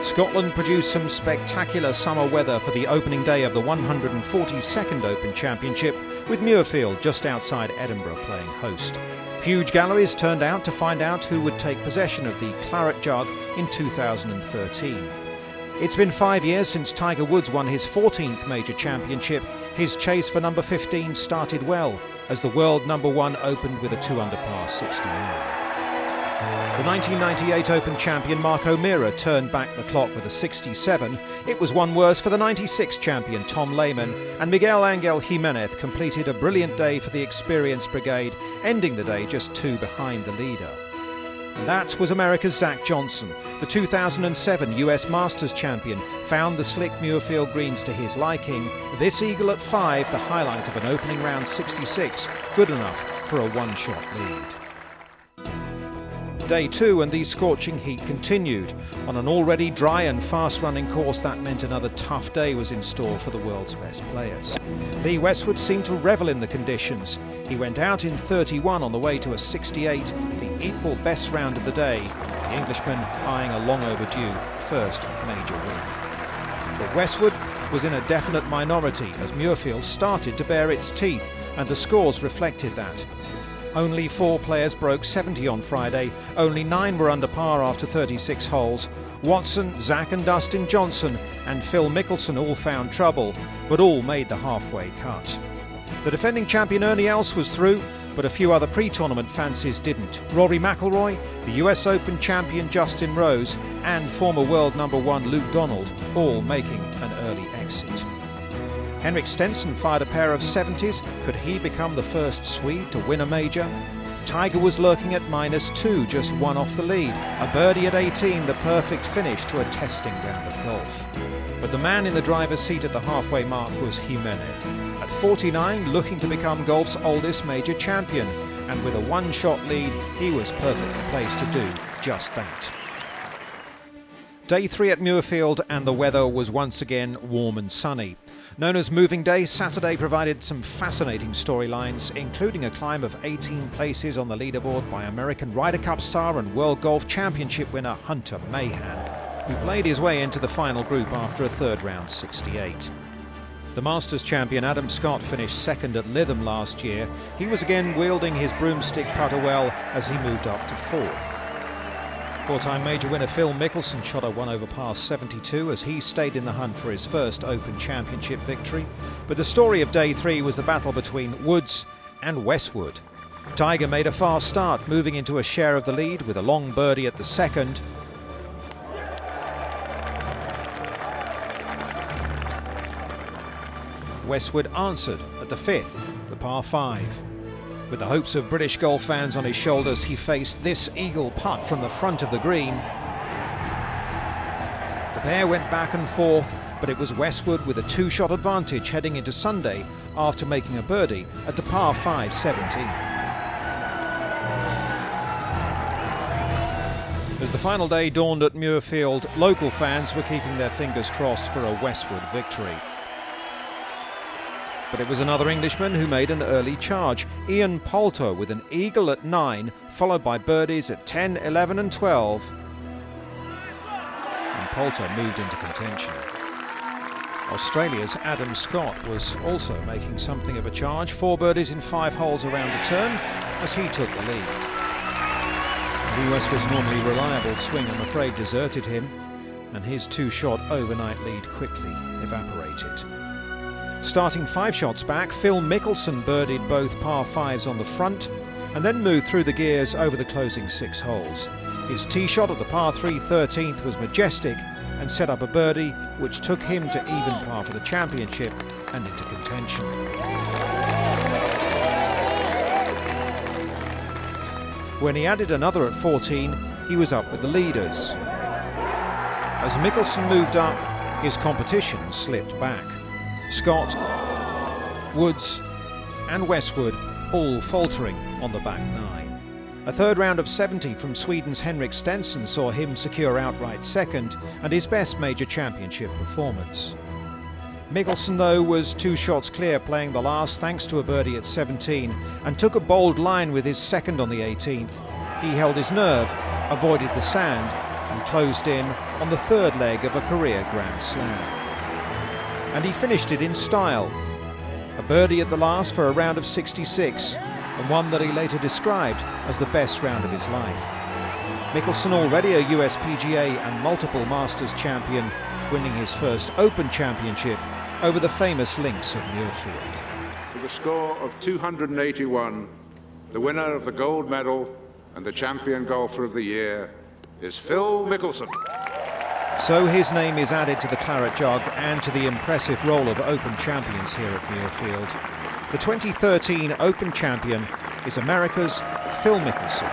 Scotland produced some spectacular summer weather for the opening day of the 142nd Open Championship, with Muirfield just outside Edinburgh playing host. Huge galleries turned out to find out who would take possession of the Claret Jug in 2013. It's been 5 years since Tiger Woods won his 14th major championship. His chase for number 15 started well, as the world number 1 opened with a 2-under par 69. The 1998 Open champion Mark O'Meara turned back the clock with a 67. It was one worse for the 96 champion Tom Lehman, and Miguel Angel Jimenez completed a brilliant day for the experienced brigade, ending the day just 2 behind the leader. And that was America's Zach Johnson. The 2007 US Masters champion found the slick Muirfield greens to his liking. This eagle at 5, the highlight of an opening round 66, good enough for a one-shot lead. Day 2 and the scorching heat continued. On an already dry and fast-running course, that meant another tough day was in store for the world's best players. Lee Westwood seemed to revel in the conditions. He went out in 31 on the way to a 68, the equal best round of the day, the Englishman eyeing a long overdue first major win. But Westwood was in a definite minority as Muirfield started to bare its teeth, and the scores reflected that. Only 4 players broke 70 on Friday, only 9 were under par after 36 holes. Watson, Zach and Dustin Johnson and Phil Mickelson all found trouble, but all made the halfway cut. The defending champion Ernie Els was through, but a few other pre-tournament fancies didn't. Rory McIlroy, the US Open champion Justin Rose and former world number 1 Luke Donald all making an early exit. Henrik Stenson fired a pair of 70s. Could he become the first Swede to win a major? Tiger was lurking at -2, just 1 off the lead. A birdie at 18, the perfect finish to a testing round of golf. But the man in the driver's seat at the halfway mark was Jimenez. At 49, looking to become golf's oldest major champion. And with a one-shot lead, he was perfectly placed to do just that. Day 3 at Muirfield, and the weather was once again warm and sunny. Known as Moving Day, Saturday provided some fascinating storylines, including a climb of 18 places on the leaderboard by American Ryder Cup star and World Golf Championship winner Hunter Mahan, who played his way into the final group after a third round 68. The Masters champion Adam Scott finished second at Lytham last year. He was again wielding his broomstick putter well as he moved up to 4th. Four-time major winner Phil Mickelson shot a 1 over par 72 as he stayed in the hunt for his first Open Championship victory. But the story of Day 3 was the battle between Woods and Westwood. Tiger made a fast start, moving into a share of the lead with a long birdie at the second. Westwood answered at the 5th, the par 5. With the hopes of British golf fans on his shoulders, he faced this eagle putt from the front of the green. The pair went back and forth, but it was Westwood with a 2-shot advantage heading into Sunday after making a birdie at the par 5 17th. As the final day dawned at Muirfield, local fans were keeping their fingers crossed for a Westwood victory. But it was another Englishman who made an early charge, Ian Poulter, with an eagle at 9, followed by birdies at 10, 11 and 12. And Poulter moved into contention. Australia's Adam Scott was also making something of a charge, 4 birdies in 5 holes around the turn as he took the lead. Lee Westwood's normally reliable swing, I'm afraid, deserted him, and his 2-shot overnight lead quickly evaporated. Starting 5 shots back, Phil Mickelson birdied both par 5s on the front and then moved through the gears over the closing 6 holes. His tee shot at the par 3 13th was majestic and set up a birdie which took him to even par for the championship and into contention. When he added another at 14, he was up with the leaders. As Mickelson moved up, his competition slipped back. Scott, Woods and Westwood all faltering on the back 9. A third round of 70 from Sweden's Henrik Stenson saw him secure outright second and his best major championship performance. Mickelson, though, was 2 shots clear playing the last thanks to a birdie at 17 and took a bold line with his second on the 18th. He held his nerve, avoided the sand and closed in on the third leg of a career Grand Slam. And he finished it in style. A birdie at the last for a round of 66, and one that he later described as the best round of his life. Mickelson, already a US PGA and multiple Masters champion, winning his first Open Championship over the famous links of Muirfield. With a score of 281, the winner of the gold medal and the champion golfer of the year is Phil Mickelson. So his name is added to the claret jug and to the impressive roll of Open champions here at Muirfield. The 2013 Open champion is America's Phil Mickelson.